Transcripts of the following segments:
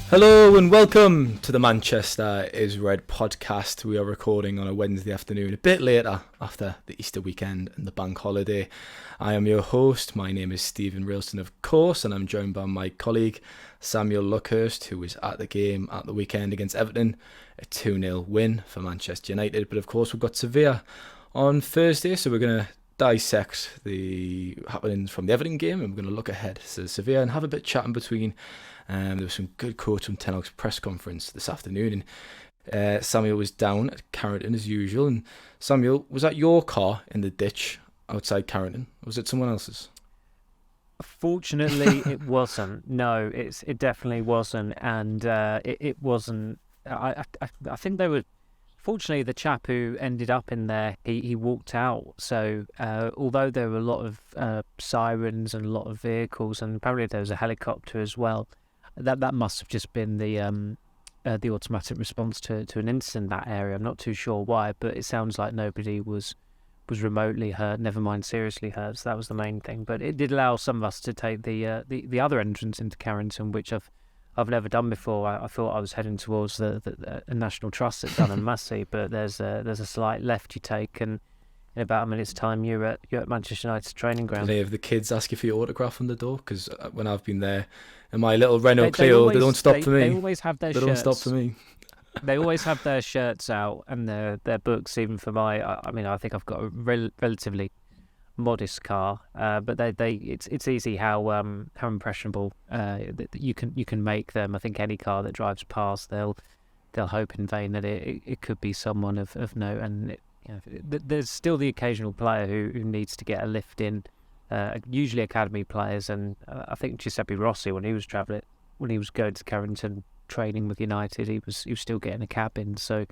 Hello and welcome to the Manchester is Red podcast. We are recording on a Wednesday afternoon, a bit later after the Easter weekend and the bank holiday. I am your host. My name is Steven Railston, of course, and I'm joined by my colleague Samuel Luckhurst, who was at the game at the weekend against Everton, a 2-0 win for Manchester United. But of course, we've got Sevilla on Thursday, so we're going to dissect the happenings from the Everton game, and we're going to look ahead to Sevilla and have a bit of chat in between. There was some good quotes from Ten Hag's press conference this afternoon, and Samuel was down at Carrington as usual. And Samuel, was that your car in the ditch outside Carrington, or was it someone else's? Fortunately, it wasn't. No, it definitely wasn't, and it wasn't. I think they were. Fortunately, the chap who ended up in there, he walked out. So although there were a lot of sirens and a lot of vehicles, and apparently there was a helicopter as well, that must have just been the automatic response to an incident in that area. I'm not too sure why, but it sounds like nobody was remotely hurt, never mind seriously hurt. So that was the main thing. But it did allow some of us to take the other entrance into Carrington, which I've never done before. I thought I was heading towards the National Trust at Dun and Massey, but there's a slight left you take, and in about a minute's time you're at Manchester United's training ground. Do any of the kids ask you for your autograph on the door? Because when I've been there in my little Renault Clio, they don't stop for me. They always have their shirts. They don't stop for me. They always have their shirts out and their books. Even for I think I've got a relatively modest car, but it's easy how impressionable you can make them. I think any car that drives past, they'll hope in vain that it could be someone of note, and there's still the occasional player who needs to get a lift in, usually academy players, and I think Giuseppe Rossi, when he was going to Carrington training with United, he was still getting a cab in. So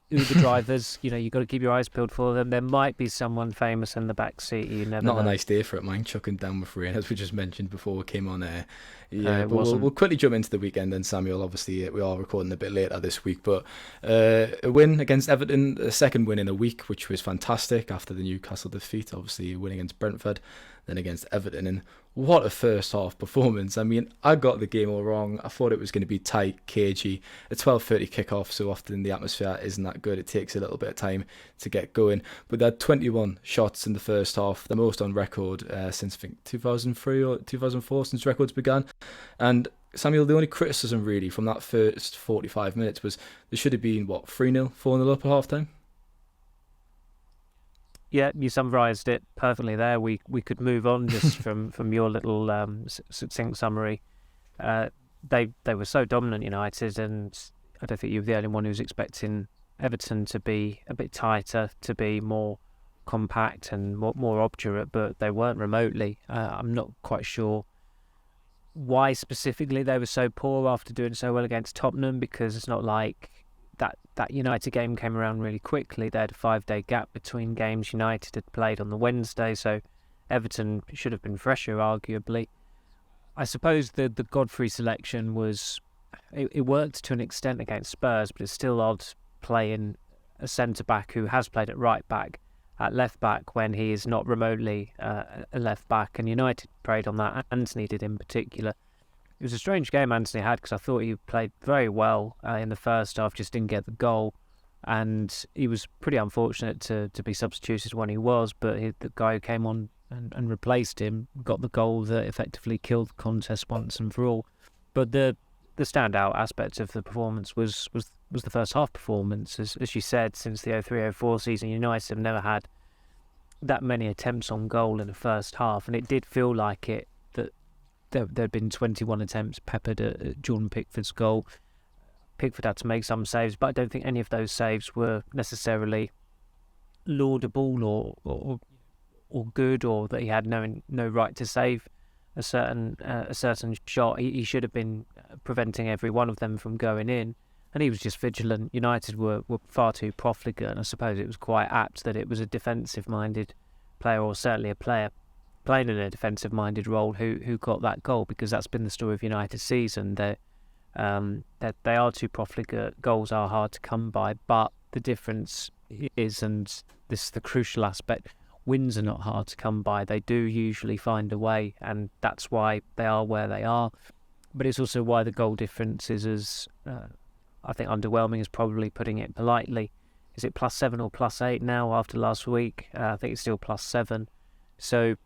Uber drivers, you've got to keep your eyes peeled for them. There might be someone famous in the back seat. You never know. A nice day for it, mine, chucking down with rain, as we just mentioned before we came on air. But we'll quickly jump into the weekend then, Samuel. Obviously, we are recording a bit later this week, but a win against Everton, a second win in a week, which was fantastic after the Newcastle defeat. Obviously, a win against Brentford, then against Everton, and what a first half performance. I mean, I got the game all wrong. I thought it was going to be tight, cagey. A 12:30 kickoff, so often the atmosphere isn't that good. It takes a little bit of time to get going. But they had 21 shots in the first half, the most on record since I think 2003 or 2004, since records began. And Samuel, the only criticism really from that first 45 minutes was there should have been, 3-0, 4-0 up at half time? Yeah, you summarised it perfectly there. We could move on just from your little succinct summary. They were so dominant, United, and I don't think you were the only one who was expecting Everton to be a bit tighter, to be more compact and more obdurate, but they weren't remotely. I'm not quite sure why specifically they were so poor after doing so well against Tottenham, because it's not like that United game came around really quickly. They had a 5-day gap between games. United had played on the Wednesday, so Everton should have been fresher, arguably. I suppose the Godfrey selection it worked to an extent against Spurs, but it's still odd playing a centre-back who has played at right-back at left-back when he is not remotely a left-back, and United preyed on that. Anthony did in particular. It was a strange game Anthony had, because I thought he played very well in the first half, just didn't get the goal, and he was pretty unfortunate to be substituted when he was, but the guy who came on and replaced him got the goal that effectively killed the contest once and for all. But the standout aspect of the performance was the first half performance. As you said, since the 03-04 season, United have never had that many attempts on goal in the first half, and it did feel like it, that there had been 21 attempts peppered at Jordan Pickford's goal. Pickford had to make some saves, but I don't think any of those saves were necessarily laudable or good, or that he had no right to save a certain shot. He should have been preventing every one of them from going in, and he was just vigilant. United were far too profligate, and I suppose it was quite apt that it was a defensive-minded player, or certainly a player playing in a defensive-minded role, who got that goal, because that's been the story of United's season. That they are too profligate. Goals are hard to come by, but the difference is, and this is the crucial aspect, wins are not hard to come by. They do usually find a way, and that's why they are where they are. but it's also why the goal difference is as, I think, underwhelming is probably putting it politely. Is it +7 or +8 now after last week? I think it's still +7. So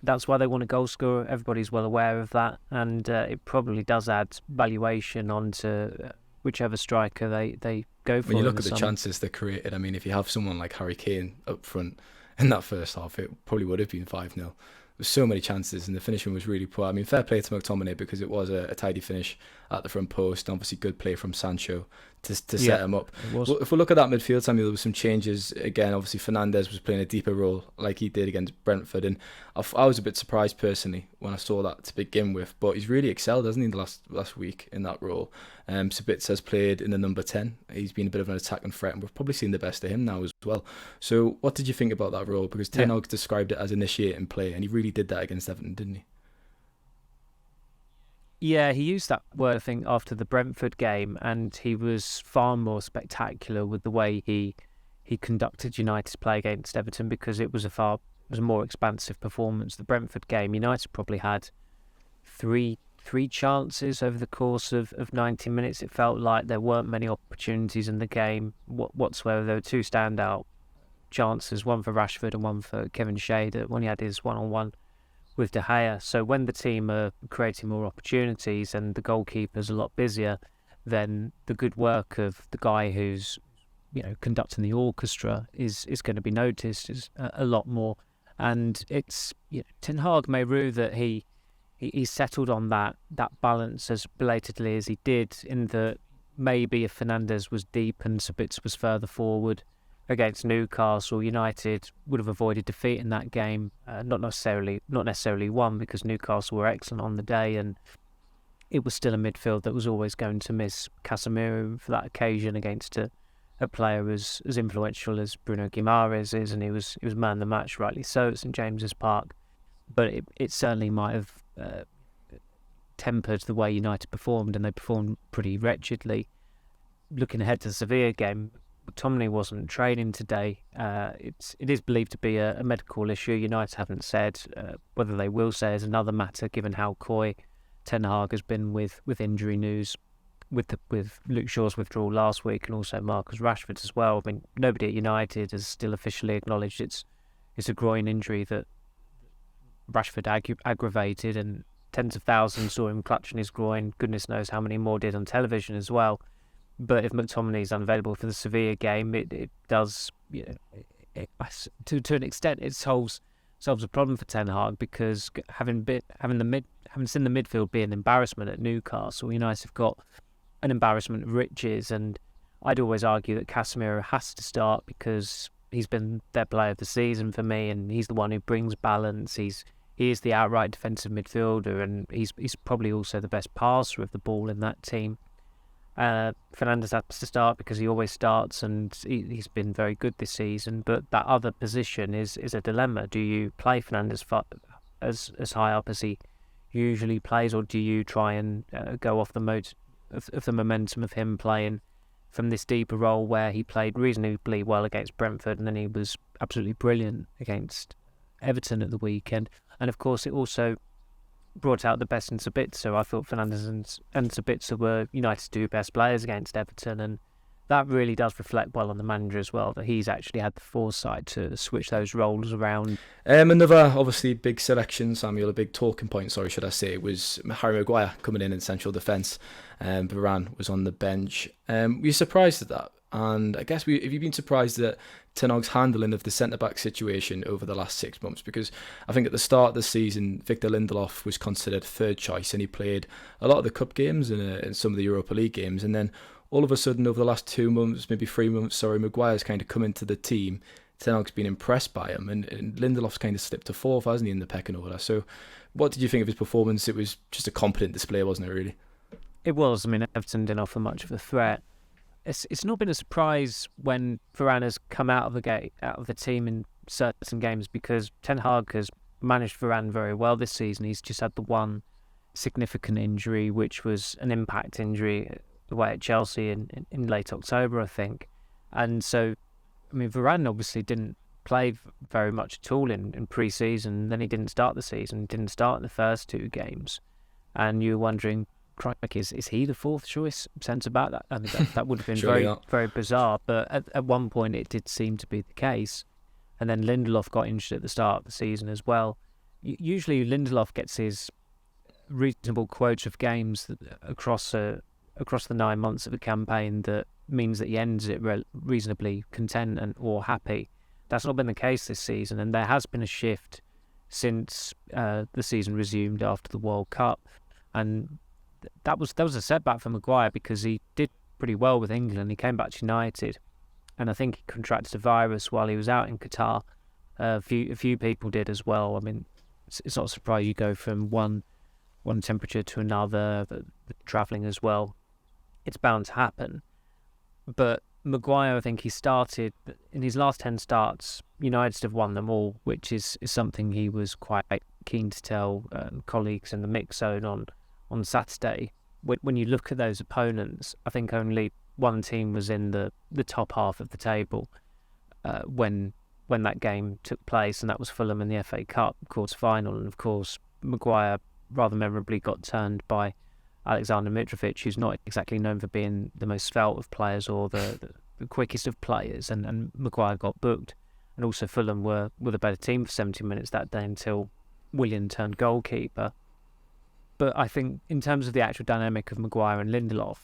that's why they want a goal scorer. Everybody's well aware of that, and it probably does add valuation onto whichever striker they go for. When you look at the chances they created, I mean, if you have someone like Harry Kane up front in that first half, it probably would have been 5-0. There's so many chances, and the finishing was really poor. I mean, fair play to McTominay, because it was a tidy finish at the front post. Obviously, good play from Sancho to set him up. Well, if we look at that midfield, Samuel, there were some changes again. Obviously, Fernandes was playing a deeper role like he did against Brentford, and I was a bit surprised personally when I saw that to begin with. But he's really excelled, hasn't he, in the last week in that role? Sabitzer has played in the number 10. He's been a bit of an attacking threat, and we've probably seen the best of him now as well. So, what did you think about that role? Because Ten Hag described it as initiating play, and he really did that against Everton, didn't he? Yeah, he used that word, I think, after the Brentford game, and he was far more spectacular with the way he conducted United's play against Everton, because it was a more expansive performance. The Brentford game, United probably had three chances over the course of 90 minutes. It felt like there weren't many opportunities in the game whatsoever. There were two standout chances, one for Rashford and one for Kevin Shea, when he had his one-on-one with De Gea. So when the team are creating more opportunities and the goalkeeper's a lot busier, then the good work of the guy who's conducting the orchestra is going to be noticed a lot more. And it's Ten Hag may rue that he settled on that balance as belatedly as he did, in that maybe if Fernandes was deep and Sabitzer was further forward against Newcastle, United would have avoided defeat in that game. Not necessarily won, because Newcastle were excellent on the day, and it was still a midfield that was always going to miss Casemiro for that occasion against a player as influential as Bruno Guimaraes is, and he was man of the match, rightly so, at St James's Park. But it certainly might have tempered the way United performed, and they performed pretty wretchedly. Looking ahead to the Sevilla game, McTominay wasn't training today. It is believed to be a medical issue. United haven't said. Whether they will say is another matter, given how coy Ten Hag has been with injury news, with Luke Shaw's withdrawal last week, and also Marcus Rashford's as well. I mean, nobody at United has still officially acknowledged it's a groin injury that Rashford aggravated, and tens of thousands saw him clutching his groin. Goodness knows how many more did on television as well. But if McTominay is unavailable for the Sevilla game, it does, to an extent, it solves a problem for Ten Hag, because having seen the midfield be an embarrassment at Newcastle, United have got an embarrassment of riches. And I'd always argue that Casemiro has to start, because he's been their player of the season for me, and he's the one who brings balance. He is the outright defensive midfielder, and he's probably also the best passer of the ball in that team. Fernandes has to start because he always starts, and he's been very good this season. But that other position is a dilemma. Do you play Fernandes as high up as he usually plays, or do you try and go off the momentum of him playing from this deeper role, where he played reasonably well against Brentford, and then he was absolutely brilliant against Everton at the weekend? And of course, it also brought out the best in Sabitzer. I thought Fernandes and Sabitzer were United's two best players against Everton, and that really does reflect well on the manager as well, that he's actually had the foresight to switch those roles around. Another obviously big selection, Samuel, a big talking point, should I say, was Harry Maguire coming in central defence. Varane was on the bench. Were you surprised at that? And I guess, have you been surprised at Ten Hag's handling of the centre-back situation over the last 6 months? Because I think at the start of the season, Victor Lindelof was considered third choice, and he played a lot of the cup games and some of the Europa League games. And then all of a sudden, over the last 2 months, maybe 3 months, Maguire's kind of come into the team. Ten Hag's been impressed by him, and Lindelof's kind of slipped to fourth, hasn't he, in the pecking order? So what did you think of his performance? It was just a competent display, wasn't it, really? It was. I mean, Everton didn't offer much of a threat. It's not been a surprise when Varane has come out of the team in certain games, because Ten Hag has managed Varane very well this season. He's just had the one significant injury, which was an impact injury away at Chelsea in late October, I think. And so, I mean, Varane obviously didn't play very much at all in pre-season. Then he didn't start the season, didn't start in the first 2 games. And you were wondering, crikey, is he the fourth choice centre-back? I mean, that would have been Surely very, not. very bizarre. But at one point, it did seem to be the case. And then Lindelof got injured at the start of the season as well. Usually, Lindelof gets his reasonable quota of games across the 9 months of a campaign that means that he ends it reasonably content or happy. That's not been the case this season, and there has been a shift since the season resumed after the World Cup, and that was a setback for Maguire because he did pretty well with England. He came back to United, and I think he contracted a virus while he was out in Qatar. A few people did as well. I mean, it's not a surprise you go from one temperature to another, travelling as well. It's bound to happen. But Maguire, I think he started in his last 10 starts. United have won them all, which is something he was quite keen to tell colleagues in the mix zone on Saturday. When you look at those opponents, I think only one team was in the top half of the table when that game took place, and that was Fulham in the FA Cup quarter-final. And of course, Maguire rather memorably got turned by Alexander Mitrovic, who's not exactly known for being the most svelte of players or the quickest of players, and Maguire got booked. And also Fulham were the better team for 70 minutes that day until Willian turned goalkeeper. But I think in terms of the actual dynamic of Maguire and Lindelof,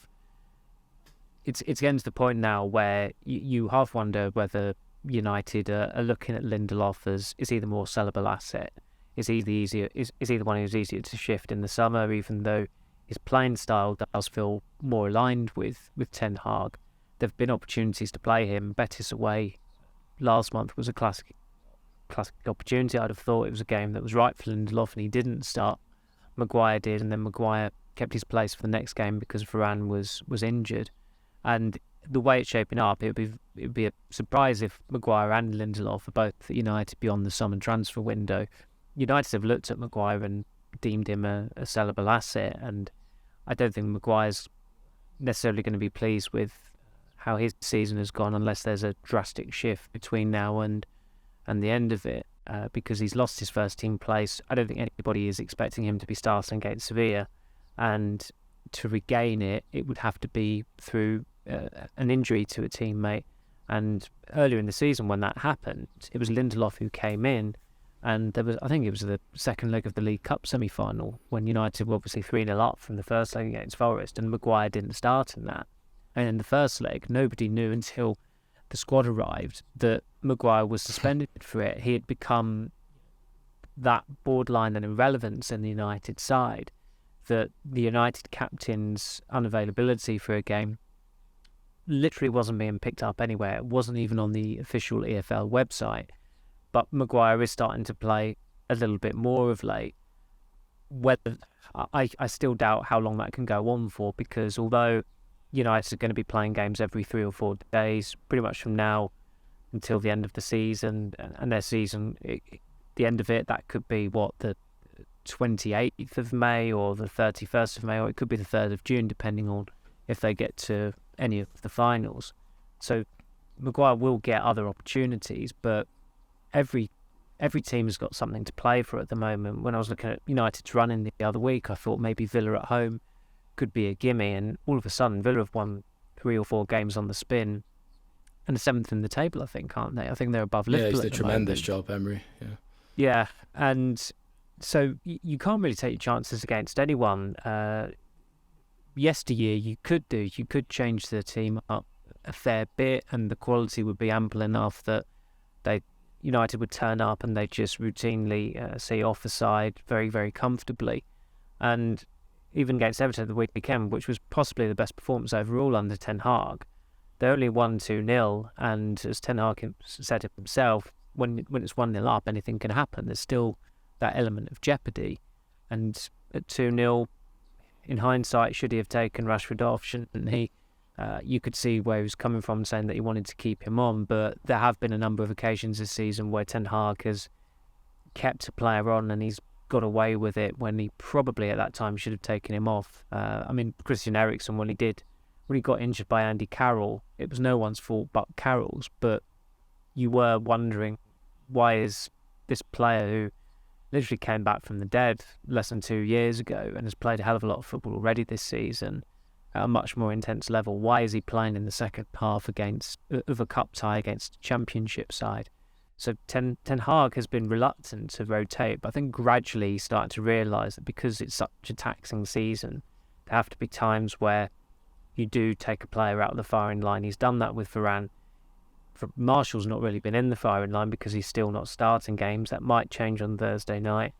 it's getting to the point now where you half wonder whether United are looking at Lindelof as, is he the more sellable asset? Is he the one who's easier to shift in the summer, even though his playing style does feel more aligned with Ten Hag? There have been opportunities to play him. Betis away last month was a classic opportunity. I'd have thought it was a game that was right for Lindelof, and he didn't start. Maguire did, and then Maguire kept his place for the next game because Varane was injured. And the way it's shaping up, it would be a surprise if Maguire and Lindelof are both at United beyond the summer transfer window. United have looked at Maguire and deemed him a sellable asset, and I don't think Maguire's necessarily going to be pleased with how his season has gone unless there's a drastic shift between now and the end of it, because he's lost his first team place. I don't think anybody is expecting him to be starting against Sevilla, and to regain it would have to be through an injury to a teammate. And earlier in the season when that happened, it was Lindelof who came in, and I think it was the second leg of the League Cup semi-final when United were obviously 3-0 up from the first leg against Forest, and Maguire didn't start in that. And in the first leg, nobody knew until the squad arrived that Maguire was suspended for it. He had become that borderline and irrelevance in the United side that the United captain's unavailability for a game literally wasn't being picked up anywhere. It wasn't even on the official EFL website. But Maguire is starting to play a little bit more of late. Whether I still doubt how long that can go on for, because although United are going to be playing games every 3 or 4 days, pretty much from now until the end of the season, and their season, the end of it, that could be the 28th of May or the 31st of May, or it could be the 3rd of June, depending on if they get to any of the finals. So Maguire will get other opportunities, but every team has got something to play for at the moment. When I was looking at United's running the other week, I thought maybe Villa at home could be a gimme, and all of a sudden Villa have won 3 or 4 games on the spin and are 7th in the table, I think, aren't they? I think they're above Liverpool. Yeah, he's did a tremendous job, Emery. Yeah, and so you can't really take your chances against anyone. Yesteryear you could change the team up a fair bit, and the quality would be ample enough that United would turn up and they'd just routinely see off the side very, very comfortably. And even against Everton the weekend, which was possibly the best performance overall under Ten Hag, they only won 2-0, and as Ten Hag said it himself, when it's 1-0 up, anything can happen. There's still that element of jeopardy. And at 2-0, in hindsight, should he have taken Rashford off? Shouldn't he? You could see where he was coming from, saying that he wanted to keep him on, but there have been a number of occasions this season where Ten Hag has kept a player on and he's got away with it when he probably at that time should have taken him off. I mean, Christian Eriksen, when he got injured by Andy Carroll, it was no one's fault but Carroll's, but you were wondering, why is this player who literally came back from the dead less than 2 years ago and has played a hell of a lot of football already this season at a much more intense level. Why is he playing in the second half of a cup tie against a championship side? So Ten Hag has been reluctant to rotate, but I think gradually he's starting to realise that because it's such a taxing season, there have to be times where you do take a player out of the firing line. He's done that with Varane. Marshall's not really been in the firing line because he's still not starting games. That might change on Thursday night,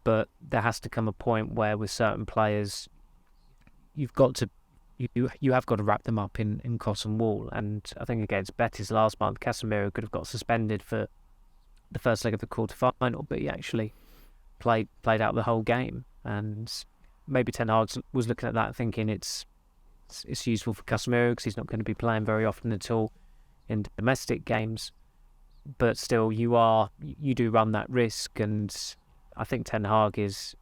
but there has to come a point where with certain players, you have got to wrap them up in cotton wool. And I think against Betis last month, Casemiro could have got suspended for the first leg of the quarter-final, but he actually played out the whole game. And maybe Ten Hag was looking at that thinking it's useful for Casemiro because he's not going to be playing very often at all in domestic games. But still, you do run that risk, and I think Ten Hag he's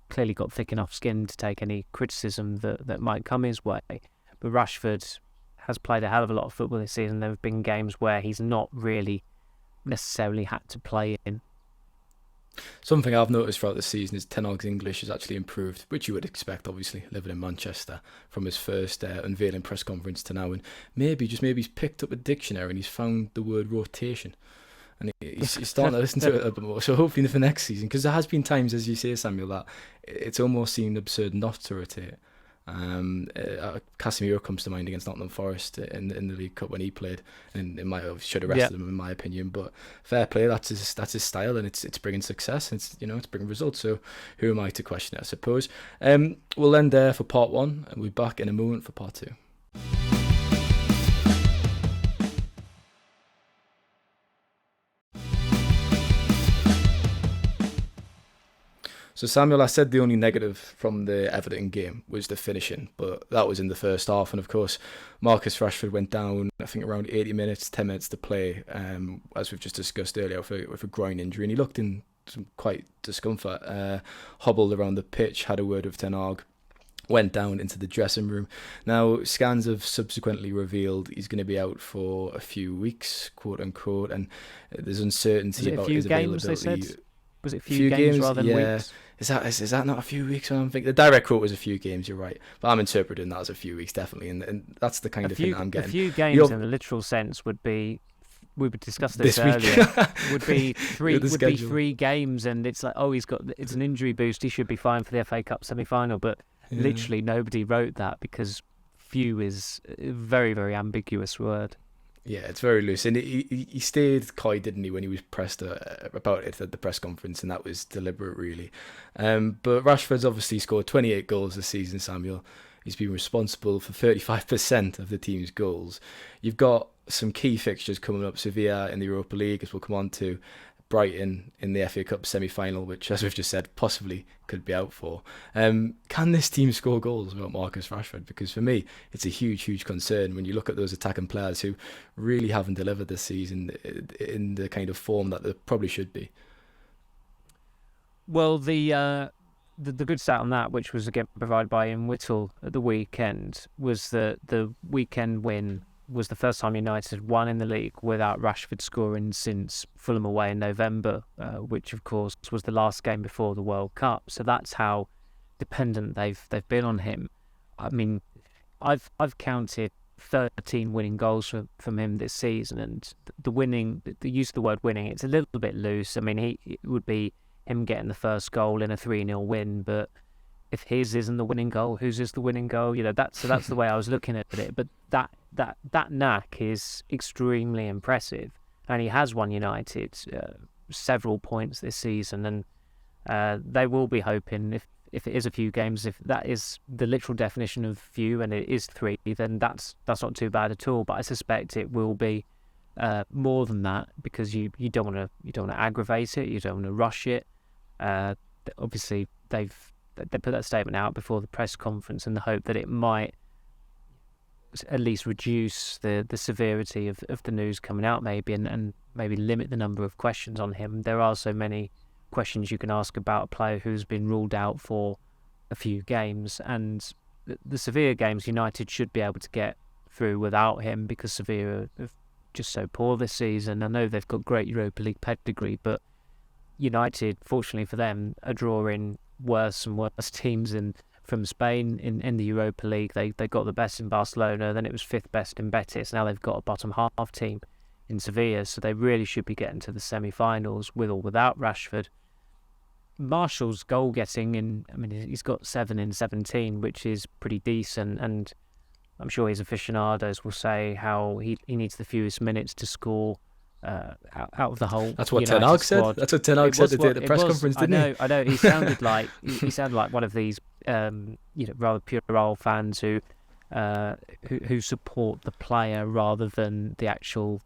clearly got thick enough skin to take any criticism that might come his way. But Rashford has played a hell of a lot of football this season. There have been games where he's not really necessarily had to play in. Something I've noticed throughout the season is Ten Hag's English has actually improved, which you would expect, obviously, living in Manchester, from his first unveiling press conference to now. And maybe he's picked up a dictionary and he's found the word rotation. And he's starting to listen to it a bit more. So hopefully for next season, because there has been times, as you say, Samuel, that it's almost seemed absurd not to rotate. Casemiro comes to mind against Nottingham Forest in the League Cup when he played, and it should have rested him in my opinion. But fair play, that's his style, and it's bringing success. And it's bringing results. So who am I to question it? I suppose. We'll end there for part one, and we'll be back in a moment for part two. So Samuel, I said the only negative from the Everton game was the finishing, but that was in the first half. And of course, Marcus Rashford went down, I think around 80 minutes, 10 minutes to play, as we've just discussed earlier, with a groin injury. And he looked in some quite discomfort, hobbled around the pitch, had a word with Ten Hag, went down into the dressing room. Now, scans have subsequently revealed he's going to be out for a few weeks, quote unquote, and there's uncertainty about his availability. They said? Was it a few games rather than weeks? Is that not a few weeks? I'm thinking the direct quote was a few games. You're right, but I'm interpreting that as a few weeks, definitely, and that's the kind of thing I'm getting. A few games in the literal sense would be. We would discuss this earlier. would be 3 games, and it's like, it's an injury boost. He should be fine for the FA Cup semi-final, but literally nobody wrote that because few is a very, very ambiguous word. Yeah, it's very loose, and he stayed coy, didn't he, when he was pressed about it at the press conference, and that was deliberate, really. But Rashford's obviously scored 28 goals this season, Samuel. He's been responsible for 35% of the team's goals. You've got some key fixtures coming up: Sevilla in the Europa League, as we'll come on to, Brighton in the FA Cup semi-final, which, as we've just said, possibly could be out for. Can this team score goals without Marcus Rashford? Because for me, it's a huge, huge concern when you look at those attacking players who really haven't delivered this season in the kind of form that they probably should be. Well, the good stat on that, which was again provided by Ian Whittle at the weekend, was that the weekend win was the first time United won in the league without Rashford scoring since Fulham away in November, which of course was the last game before the World Cup. So that's how dependent they've been on him. I mean, I've counted 13 winning goals from him this season, and the use of the word winning, it's a little bit loose. I mean, it would be him getting the first goal in a 3-0 win, but if his isn't the winning goal, whose is the winning goal? That's the way I was looking at it. But that knack is extremely impressive, and he has won United several points this season, and they will be hoping if it is a few games, if that is the literal definition of few, and it is 3, then that's not too bad at all. But I suspect it will be more than that, because you don't want to aggravate it, you don't want to rush it. Obviously, they put that statement out before the press conference in the hope that it might at least reduce the severity of the news coming out, maybe, and maybe limit the number of questions on him. There are so many questions you can ask about a player who's been ruled out for a few games, and the Sevilla games United should be able to get through without him, because Sevilla are just so poor this season. I know they've got great Europa League pedigree, but United, fortunately for them, are drawing worse and worse teams from Spain in the Europa League. They got the best in Barcelona, then it was fifth best in Betis. Now they've got a bottom half team in Sevilla, so they really should be getting to the semi-finals with or without Rashford. Marshall's goal getting he's got 7 in 17, which is pretty decent, and I'm sure his aficionados will say how he needs the fewest minutes to score out of the whole. That's what United Ten Hag squad. said. That's what Ten Hag said at the press conference, didn't he? I know. He sounded like he sounded like one of these rather puerile fans who support the player rather than the actual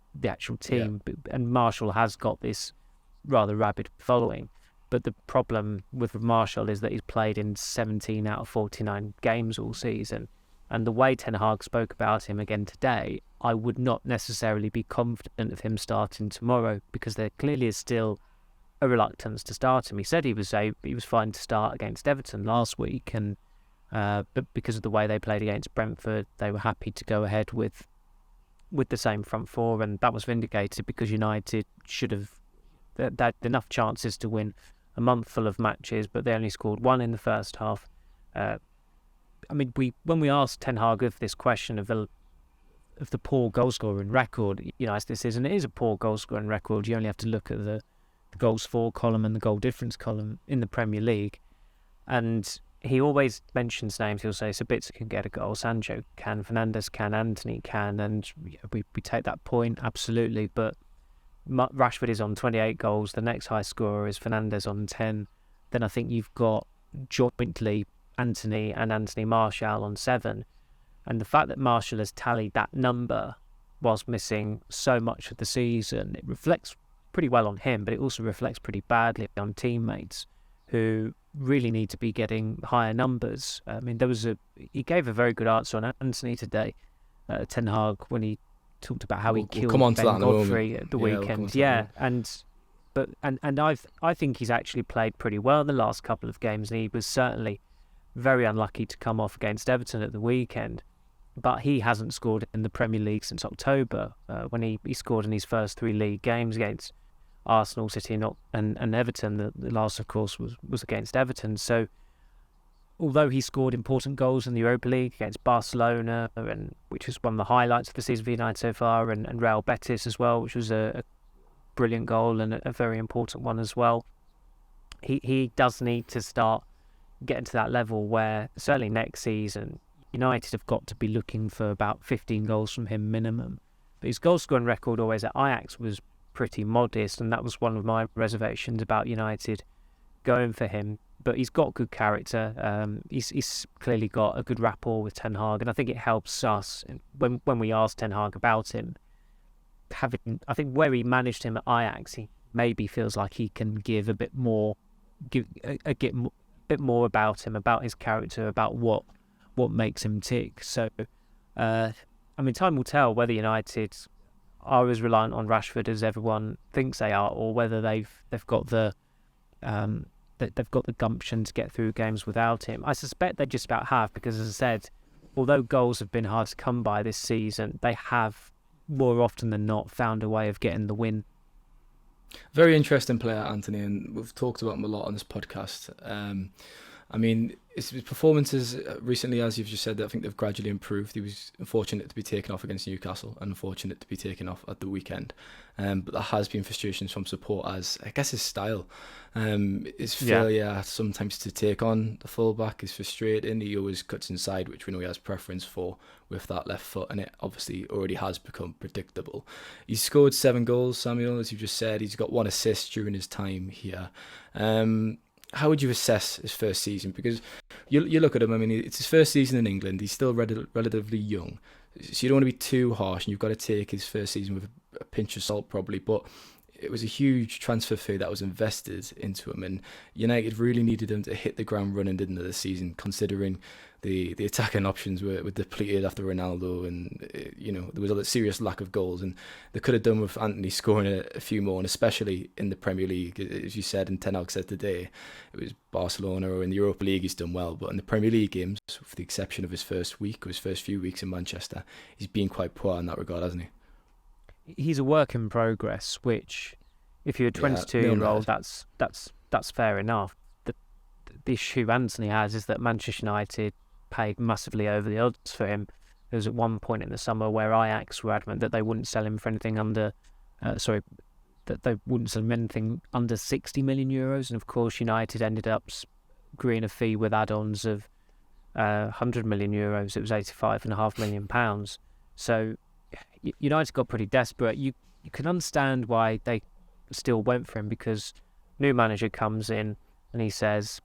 team. Yeah. And Marshall has got this rather rabid following. But the problem with Marshall is that he's played in 17 out of 49 games all season. And the way Ten Hag spoke about him again today, I would not necessarily be confident of him starting tomorrow, because there clearly is still a reluctance to start him. He said he was fine to start against Everton last week, and but because of the way they played against Brentford, they were happy to go ahead with the same front four, and that was vindicated because United should have had enough chances to win a month full of matches, but they only scored 1 in the first half. When we asked Ten Hag of this question of the poor goal scoring record, as this is, and it is a poor goal scoring record. You only have to look at the goals for column and the goal difference column in the Premier League, and he always mentions names. He'll say Sabitzer can get a goal, Sancho can, Fernandes can, Anthony can, and we take that point absolutely. But Rashford is on 28 goals. The next high scorer is Fernandes on 10. Then I think you've got jointly Anthony and Anthony Marshall on 7. And the fact that Marshall has tallied that number whilst missing so much of the season, it reflects pretty well on him, but it also reflects pretty badly on teammates who really need to be getting higher numbers. He gave a very good answer on Anthony today, Ten Hag, when he talked about how he killed Ben Godfrey at the weekend. I think he's actually played pretty well the last couple of games, and he was certainly very unlucky to come off against Everton at the weekend. But he hasn't scored in the Premier League since October, when he scored in his first 3 league games against Arsenal, City and Everton. The last, of course, was against Everton. So although he scored important goals in the Europa League against Barcelona, which was one of the highlights of the season for United so far, and Real Betis as well, which was a brilliant goal and a very important one as well, he does need to start getting to that level where certainly next season United have got to be looking for about 15 goals from him minimum. But his goal scoring record always at Ajax was pretty modest, and that was one of my reservations about United going for him. But he's got good character. He's clearly got a good rapport with Ten Hag, and I think it helps us when we asked Ten Hag about him. I think where he managed him at Ajax, he maybe feels like he can give a bit more, bit more about him, about his character, about what makes him tick. So, time will tell whether United are as reliant on Rashford as everyone thinks they are, or whether they've got the gumption to get through games without him. I suspect they just about have, because as I said, although goals have been hard to come by this season, they have more often than not found a way of getting the win. Very interesting player, Anthony, and we've talked about him a lot on this podcast. His performances recently, as you've just said, I think they've gradually improved. He was unfortunate to be taken off against Newcastle and unfortunate to be taken off at the weekend. But there has been frustrations from support, as I guess his style, his failure sometimes to take on the fullback is frustrating. He always cuts inside, which we know he has preference for with that left foot, and it obviously already has become predictable. He's scored 7 goals, Samuel, as you just said. He's got 1 assist during his time here. How would you assess his first season? Because you look at him, it's his first season in England. He's still relatively young. So you don't want to be too harsh, and you've got to take his first season with a pinch of salt probably. But it was a huge transfer fee that was invested into him, and United really needed him to hit the ground running, didn't they, this season, considering the attacking options were depleted after Ronaldo, and there was a serious lack of goals, and they could have done with Anthony scoring a few more, and especially in the Premier League, as you said, and Ten Hag said today, it was Barcelona, or in the Europa League he's done well, but in the Premier League games, with the exception of his first week or his first few weeks in Manchester, he's been quite poor in that regard, hasn't he? He's a work in progress, which If you're a 22-year-old, that's fair enough. The issue Anthony has is that Manchester United paid massively over the odds for him. There was at one point in the summer where Ajax were adamant that they wouldn't sell him for anything under, that they wouldn't sell him anything under 60 million euros, and of course United ended up agreeing a fee with add-ons of 100 million euros. It was 85.5 million pounds. So United got pretty desperate. You can understand why they still went for him, because new manager comes in and he says,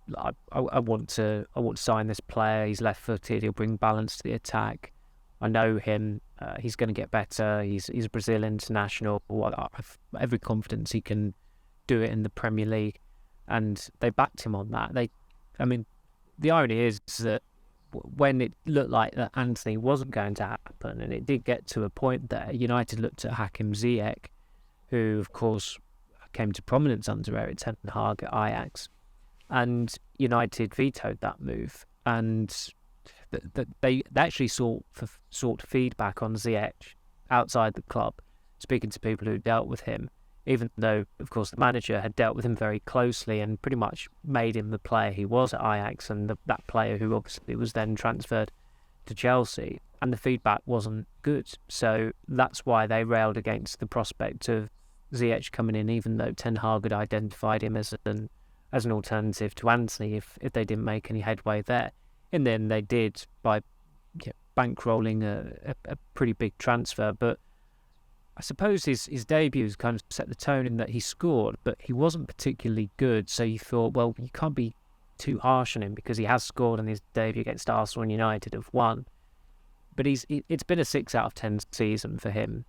I want to sign this player. He's left-footed. He'll bring balance to the attack. I know him. He's going to get better. He's a Brazil international. I have every confidence he can do it in the Premier League. And they backed him on that. The irony is that when it looked like that Anthony wasn't going to happen, and it did get to a point there, United looked at Hakim Ziyech, who, of course, came to prominence under Erik ten Hag at Ajax. And United vetoed that move, and they actually sought feedback on Ziyech outside the club, speaking to people who dealt with him, even though, of course, the manager had dealt with him very closely and pretty much made him the player he was at Ajax, and that player who obviously was then transferred to Chelsea, and the feedback wasn't good. So that's why they railed against the prospect of Ziyech coming in, even though Ten Hag had identified him as an alternative to Anthony if they didn't make any headway there. And then they did by bankrolling a pretty big transfer. But I suppose his debuts kind of set the tone in that he scored, but he wasn't particularly good. So you thought, well, you can't be too harsh on him because he has scored on his debut against Arsenal and United have won. But it's been a 6 out of 10 season for him.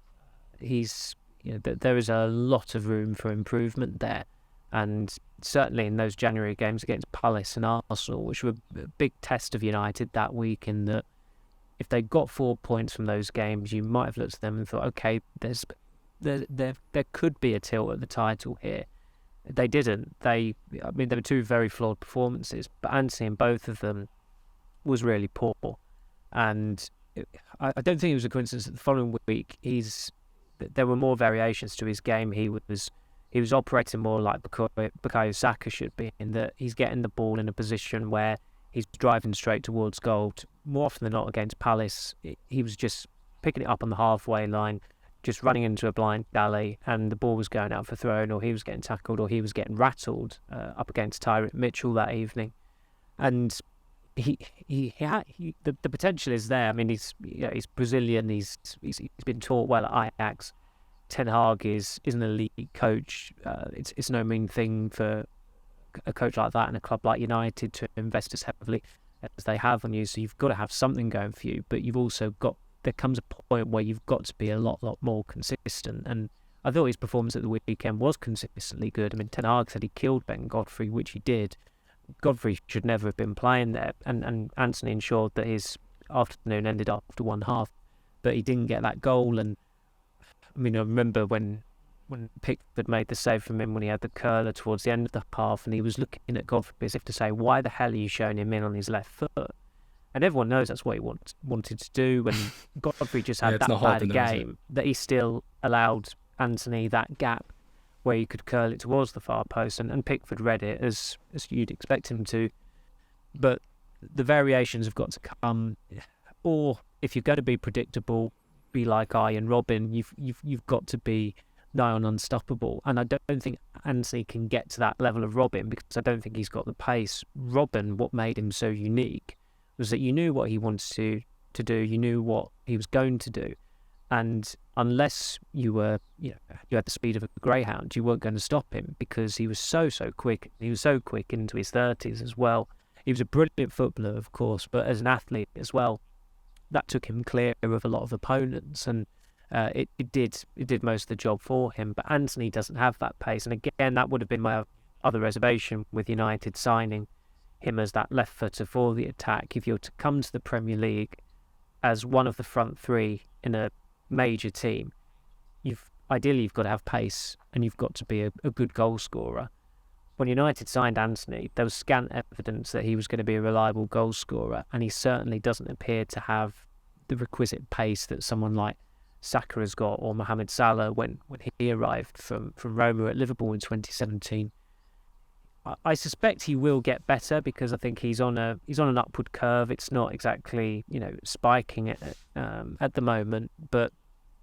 There is a lot of room for improvement there. And certainly in those January games against Palace and Arsenal, which were a big test of United that week, in that if they got 4 points from those games, you might have looked at them and thought, okay, there could be a tilt at the title here. They didn't. There were two very flawed performances, but Anthony in both of them was really poor. And I don't think it was a coincidence that the following week there were more variations to his game. He was operating more like Bukayo Saka should be, in that he's getting the ball in a position where he's driving straight towards goal. More often than not against Palace, he was just picking it up on the halfway line, just running into a blind alley, and the ball was going out for thrown, or he was getting tackled, or he was getting rattled up against Tyreek Mitchell that evening. And the potential is there. I mean, he's Brazilian. He's been taught well at Ajax. Ten Hag is an elite coach. It's no mean thing for a coach like that and a club like United to invest as heavily as they have on you. So you've got to have something going for you, but you've also got. There comes a point where you've got to be a lot more consistent. And I thought his performance at the weekend was consistently good. I mean, Ten Hag said he killed Ben Godfrey, which he did. Godfrey should never have been playing there, and Anthony ensured that his afternoon ended after one half, but he didn't get that goal. And I mean, I remember when Pickford made the save from him when he had the curler towards the end of the half, and he was looking at Godfrey as if to say, why the hell are you showing him in on his left foot? And everyone knows that's what he wanted to do, and Godfrey just had that bad a game that he still allowed Anthony that gap where he could curl it towards the far post, and Pickford read it as you'd expect him to. But the variations have got to come, or if you're going to be predictable, be like and Robin, you've got to be nigh on unstoppable. And I don't think Anthony can get to that level of Robin, because I don't think he's got the pace. Robin, what made him so unique was that you knew what he wanted to do, you knew what he was going to do, and unless you had the speed of a greyhound, you weren't going to stop him, because he was so quick. He was so quick into his 30s as well. He was a brilliant footballer, of course, but as an athlete as well, that took him clear of a lot of opponents, and it did most of the job for him. But Anthony doesn't have that pace, and again, that would have been my other reservation with United signing him as that left footer for the attack. If you're to come to the Premier League as one of the front three in a major team, you've got to have pace, and you've got to be a good goal scorer. When United signed Anthony, there was scant evidence that he was going to be a reliable goal scorer, and he certainly doesn't appear to have the requisite pace that someone like Saka has got, or Mohamed Salah when he arrived from Roma at Liverpool in 2017. I suspect he will get better because I think he's on an upward curve. It's not exactly spiking at the moment, but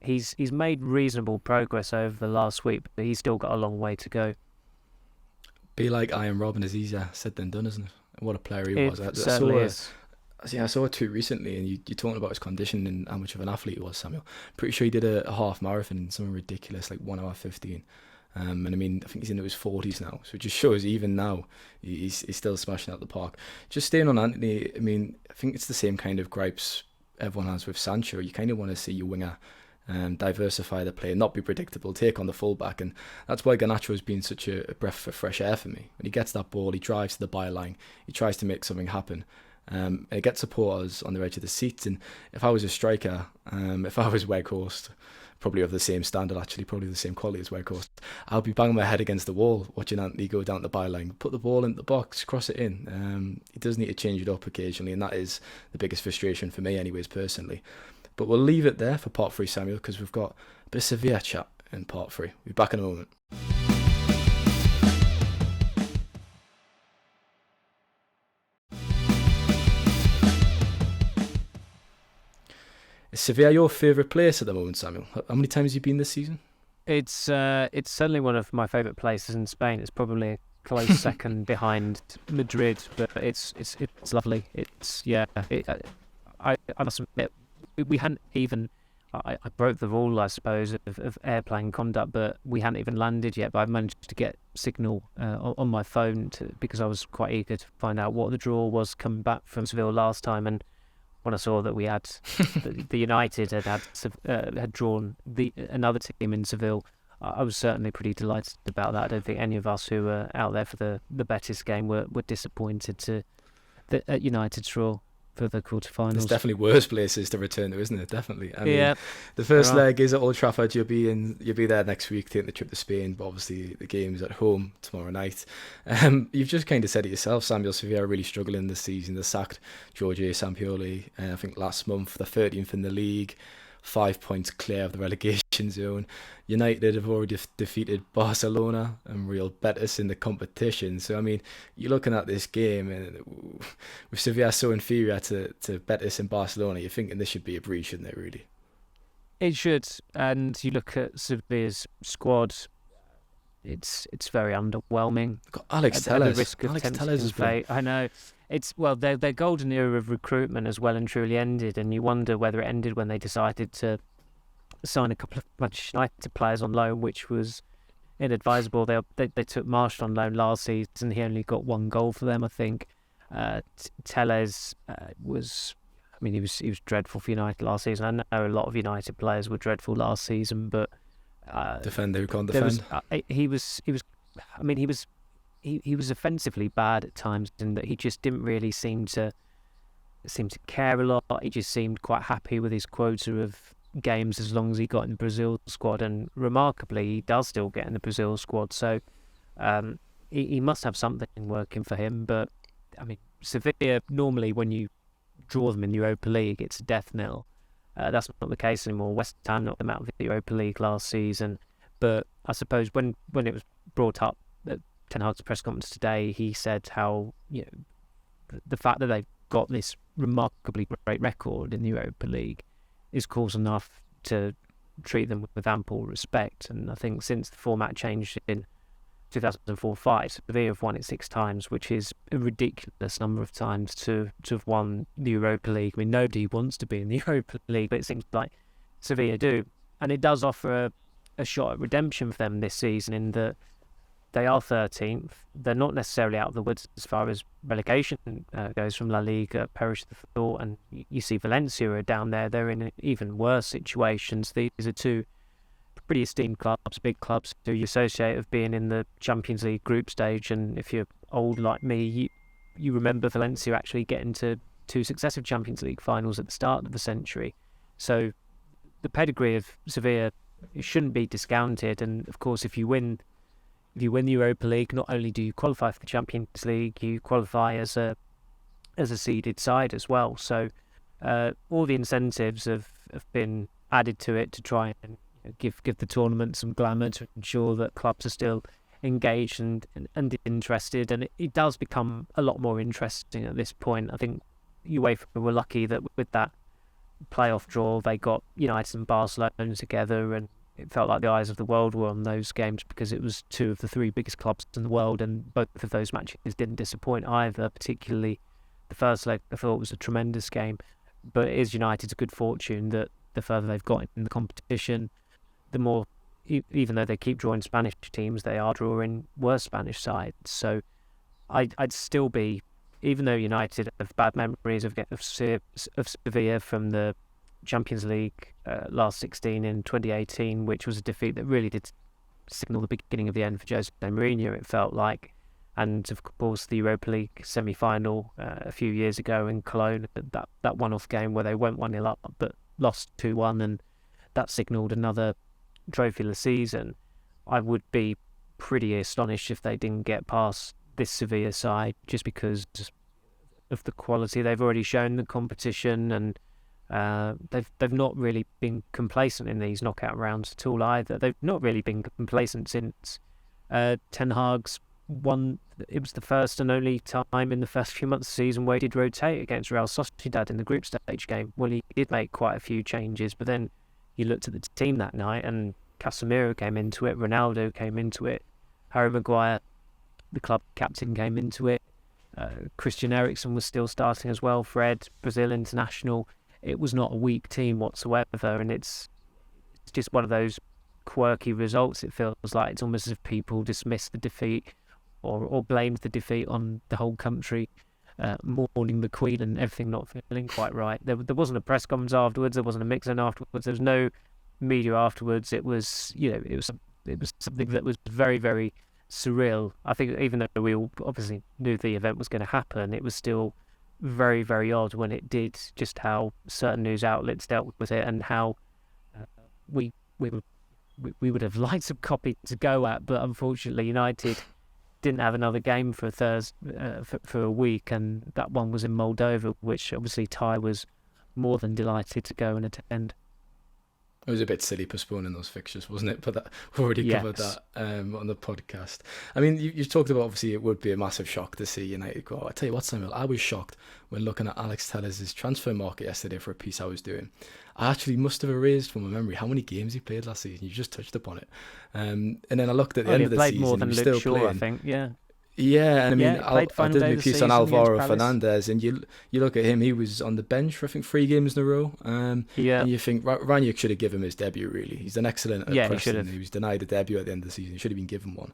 he's made reasonable progress over the last week. But he's still got a long way to go. Be like Iron Robin is easier said than done, isn't it? What a player he was. I saw a tweet recently, and you're talking about his condition and how much of an athlete he was, Samuel. Pretty sure he did a half marathon in something ridiculous, like 1 hour 15. And I mean, I think he's into his 40s now, so it just shows even now he's still smashing out the park. Just staying on Antony, I mean, I think it's the same kind of gripes everyone has with Sancho. You kind of want to see your winger diversify the play, not be predictable, take on the fullback, and that's why Garnacho has been such a breath of fresh air for me. When he gets that ball, he drives to the byline, he tries to make something happen. It gets supporters on the edge of the seats, and if I was a striker, if I was Weghorst, probably of the same standard, actually, probably the same quality as Weghorst, I'll be banging my head against the wall watching Antony go down the byline, put the ball into the box, cross it in. He does need to change it up occasionally, and that is the biggest frustration for me anyways, personally. But we'll leave it there for part 3, Samuel, because we've got a bit of Sevilla chat in part 3. We'll be back in a moment. Is Sevilla your favourite place at the moment, Samuel? How many times have you been this season? It's certainly one of my favourite places in Spain. It's probably a close second behind Madrid, but it's lovely. I must admit, we hadn't even. I broke the rule, I suppose, of airplane conduct, but we hadn't even landed yet. But I managed to get signal on my phone because I was quite eager to find out what the draw was coming back from Seville last time. And when I saw that we had the United had drawn another team in Seville, I was certainly pretty delighted about that. I don't think any of us who were out there for the Betis game were disappointed at United's draw for the quarterfinals. There's definitely worse places to return to, isn't it? Definitely. I mean, the first leg is at Old Trafford. You'll be there next week, taking the trip to Spain. But obviously, the game's at home tomorrow night. You've just kind of said it yourself, Samuel. Sevilla are really struggling this season. They sacked Jorge Sampaoli, I think last month. They're 13th in the league, 5 points clear of the relegation zone. United have already defeated Barcelona and Real Betis in the competition. So, I mean, you're looking at this game, and with Sevilla so inferior to Betis and Barcelona, you're thinking this should be a breeze, shouldn't it, really? It should. And you look at Sevilla's squad, it's very underwhelming. Got Alex Telles. The risk of tempting. I know. Their golden era of recruitment has well and truly ended, and you wonder whether it ended when they decided to sign a couple of Manchester United players on loan, which was inadvisable. They took Marshall on loan last season. He only got 1 goal for them, I think. Telles was dreadful for United last season. I know a lot of United players were dreadful last season, but defender who can't defend. He was offensively bad at times, in that he just didn't really seem to care a lot. He just seemed quite happy with his quota of games as long as he got in the Brazil squad, and remarkably he does still get in the Brazil squad, so he must have something working for him. But I mean, Sevilla, normally when you draw them in the Europa League, it's a death knell. That's not the case anymore. West Ham knocked them out of the Europa League last season, but I suppose when it was brought up at Ten Hag's press conference today, he said how the fact that they've got this remarkably great record in the Europa League is cause enough to treat them with ample respect. And I think since the format changed in 2004-05, Sevilla have won it 6 times, which is a ridiculous number of times to have won the Europa League. I mean, nobody wants to be in the Europa League, but it seems like Sevilla do. And it does offer a shot at redemption for them this season, in that they are 13th. They're not necessarily out of the woods as far as relegation goes from La Liga, perish the thought. And you see Valencia are down there. They're in even worse situations. These are 2 pretty esteemed clubs, big clubs, who you associate with being in the Champions League group stage. And if you're old like me, you remember Valencia actually getting to 2 successive Champions League finals at the start of the century. So the pedigree of Sevilla shouldn't be discounted. And of course, if you win the Europa League, not only do you qualify for the Champions League, you qualify as a seeded side as well. So all the incentives have been added to it to try and give the tournament some glamour, to ensure that clubs are still engaged and interested, and it does become a lot more interesting at this point. I think UEFA were lucky that with that playoff draw they got United and Barcelona together, and it felt like the eyes of the world were on those games because it was two of the three biggest clubs in the world, and both of those matches didn't disappoint either. Particularly the first leg, I thought, was a tremendous game, but it is United's good fortune that the further they've got in the competition, the more, even though they keep drawing Spanish teams, they are drawing worse Spanish sides. So I'd still be, even though United have bad memories of Sevilla from the Champions League last 16 in 2018, which was a defeat that really did signal the beginning of the end for Jose Mourinho, it felt like. And of course the Europa League semi-final a few years ago in Cologne, that one-off game where they went 1-0 up but lost 2-1, and that signalled another trophyless season. I would be pretty astonished if they didn't get past this Sevilla side, just because of the quality they've already shown the competition, and they've not really been complacent in these knockout rounds at all either. They've not really been complacent since Ten Hag's won. It was the first and only time in the first few months of the season where he did rotate against Real Sociedad in the group stage game. Well, he did make quite a few changes, but then you looked at the team that night and Casemiro came into it, Ronaldo came into it, Harry Maguire, the club captain, came into it, Christian Eriksen was still starting as well, Fred, Brazil international. It was not a weak team whatsoever, and it's just one of those quirky results. It feels like it's almost as if people dismiss the defeat or blamed the defeat on the whole country mourning the Queen and everything not feeling quite right. There wasn't a press conference afterwards. There wasn't a mix-in afterwards. There was no media afterwards. It was it was something that was very, very surreal. I think even though we all obviously knew the event was going to happen, it was still very, very odd when it did. Just how certain news outlets dealt with it, and how we would have liked some copy to go at, but unfortunately United didn't have another game for for a week, and that one was in Moldova, which obviously Ty was more than delighted to go and attend. It was a bit silly postponing those fixtures, wasn't it? But we've already covered that on the podcast. I mean, you talked about, obviously, it would be a massive shock to see United go. I tell you what, Samuel, I was shocked when looking at Alex Tellers' transfer market yesterday for a piece I was doing. I actually must have erased from my memory how many games he played last season. You just touched upon it. And then I looked at the end of the season. He played more than Luke Shaw, I think, yeah. Yeah, and I mean, I did my piece on Alvaro Fernandez, and you look at him, he was on the bench for, I think, 3 games in a row. And you think Ranić should have given him his debut, really. He's an excellent at pressing. He was denied a debut at the end of the season. He should have been given one.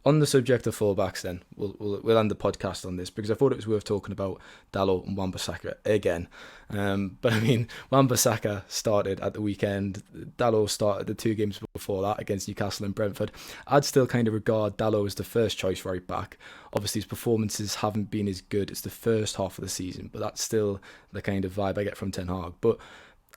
On the subject of fullbacks, then, we'll end the podcast on this, because I thought it was worth talking about Dalot and Wan-Bissaka again. But I mean, Wan-Bissaka started at the weekend. Dalot started the 2 games before that against Newcastle and Brentford. I'd still kind of regard Dalot as the first choice right back. Obviously, his performances haven't been as good as the first half of the season, but that's still the kind of vibe I get from Ten Hag. But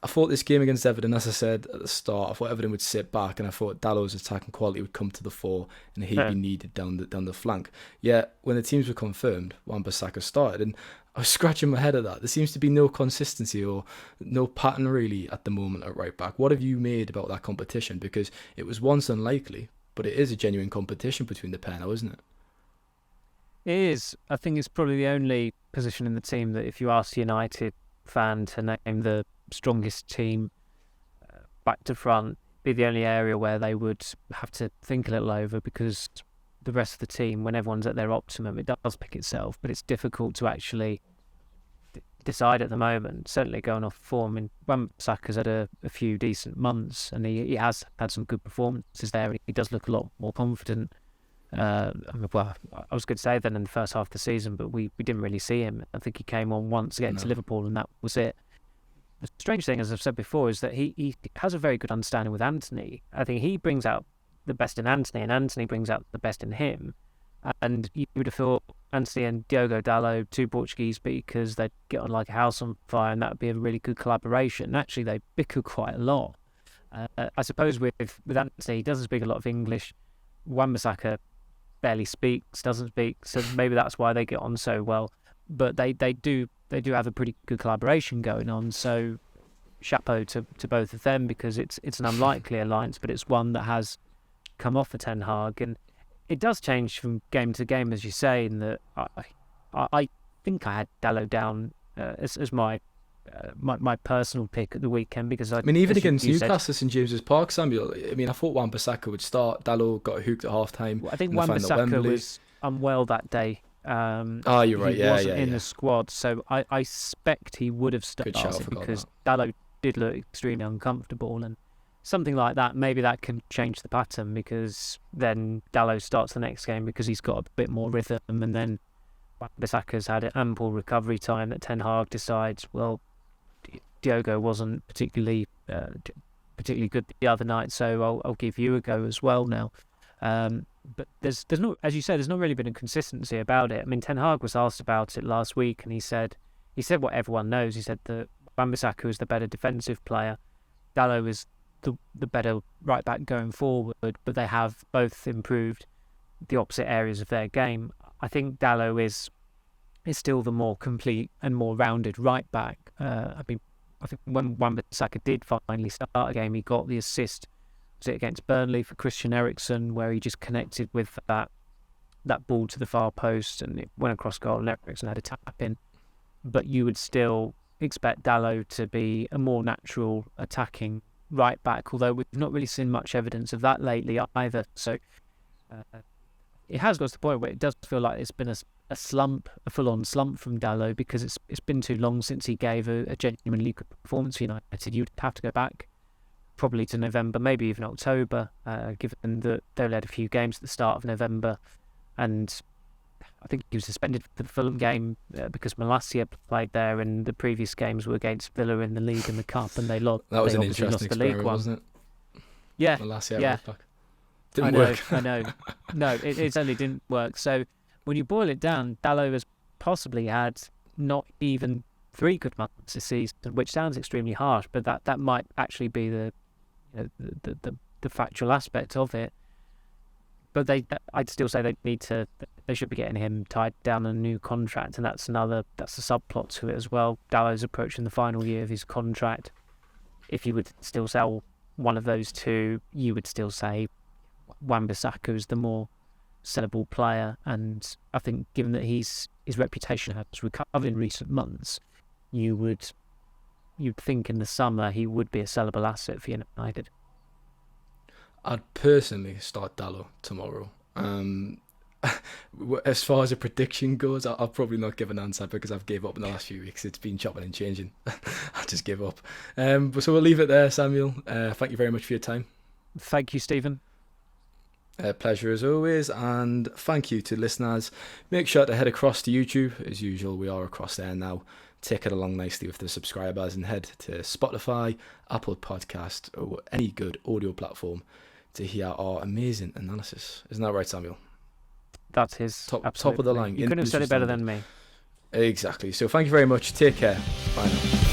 I thought this game against Everton, as I said at the start, I thought Everton would sit back, and I thought Dalot's attacking quality would come to the fore, and he'd be needed down the flank. Yet when the teams were confirmed, Wan-Bissaka started, and I was scratching my head at that. There seems to be no consistency or no pattern really at the moment at right back. What have you made about that competition? Because it was once unlikely, but it is a genuine competition between the pair now, isn't it? It is. I think it's probably the only position in the team that if you ask a United fan to name the strongest team back to front, be the only area where they would have to think a little over, because the rest of the team, when everyone's at their optimum, it does pick itself, but it's difficult to actually decide at the moment. Certainly going off form, and Wan-Bissaka's had a few decent months, and he has had some good performances there, and he does look a lot more confident. I was going to say then in the first half of the season, but we didn't really see him. I think he came on once against Liverpool, and that was it. The strange thing, as I've said before, is that he has a very good understanding with Anthony. I think he brings out the best in Anthony, and Anthony brings out the best in him. And you would have thought Anthony and Diogo Dalot, 2 Portuguese speakers, they'd get on like a house on fire, and that would be a really good collaboration. Actually, they bicker quite a lot. I suppose with Anthony, he doesn't speak a lot of English. Wan-Bissaka barely speaks, doesn't speak, so maybe that's why they get on so well. But they do have a pretty good collaboration going on. So chapeau to both of them, because it's an unlikely alliance, but it's one that has come off for Ten Hag, and it does change from game to game, as you say, in that I think I had Dalot down as my personal pick at the weekend, because even against Newcastle at St James's Park, Samuel, I thought Wan-Bissaka would start. Dalot got hooked at half time. Well, I think Wan-Bissaka was unwell that day. You're right. He wasn't in the squad, so I suspect he would have started, because Dalot did look extremely uncomfortable, and something like that, maybe that can change the pattern, because then Dalot starts the next game because he's got a bit more rhythm, and then Wan-Bissaka's had ample recovery time that Ten Hag decides, well, Diogo wasn't particularly good the other night, so I'll give you a go as well now. But there's not, as you said, there's not really been a consistency about it. Ten Hag was asked about it last week, and he said what everyone knows. He said that Wan-Bissaka is the better defensive player, Dalot is the better right back going forward, but they have both improved the opposite areas of their game. I think Dalot is still the more complete and more rounded right back. I think when Wan-Bissaka did finally start a game, he got the assist. Was it against Burnley for Christian Eriksen, where he just connected with that ball to the far post and it went across goal, and Eriksen had a tap in. But you would still expect Dalot to be a more natural attacking right back, although we've not really seen much evidence of that lately either. So it has got to the point where it does feel like it's been a slump, a full-on slump from Dalot, because it's been too long since he gave a genuinely good performance for United. You'd have to go back probably to November, maybe even October, given that they only had a few games at the start of November, and I think he was suspended for the Fulham game because Malacia played there, and the previous games were against Villa in the league and the cup, and they lost. That was an interesting experiment, wasn't it? Yeah, Malacia yeah. Didn't work. I know. No, it certainly didn't work. So when you boil it down, Dalot has possibly had not even 3 good months this season, which sounds extremely harsh, but that might actually be the factual aspect of it. But I'd still say they should be getting him tied down on a new contract, and that's a subplot to it as well. Dalot's approaching the final year of his contract. If you would still sell one of those two, you would still say Wan-Bissaka is the more sellable player, and I think given that his reputation has recovered in recent months, you'd think in the summer he would be a sellable asset for United. I'd personally start Dalot tomorrow. As far as a prediction goes, I'll probably not give an answer because I've gave up in the last few weeks. It's been chopping and changing. I just give up. So we'll leave it there, Samuel. Thank you very much for your time. Thank you, Stephen. Pleasure as always, and thank you to listeners. Make sure to head across to YouTube. As usual, we are across there now. Take it along nicely with the subscribers and head to Spotify, Apple Podcast, or any good audio platform to hear our amazing analysis. Isn't that right, Samuel? That's his top of the line. You couldn't have said it better than me. Exactly. So thank you very much. Take care. Bye now.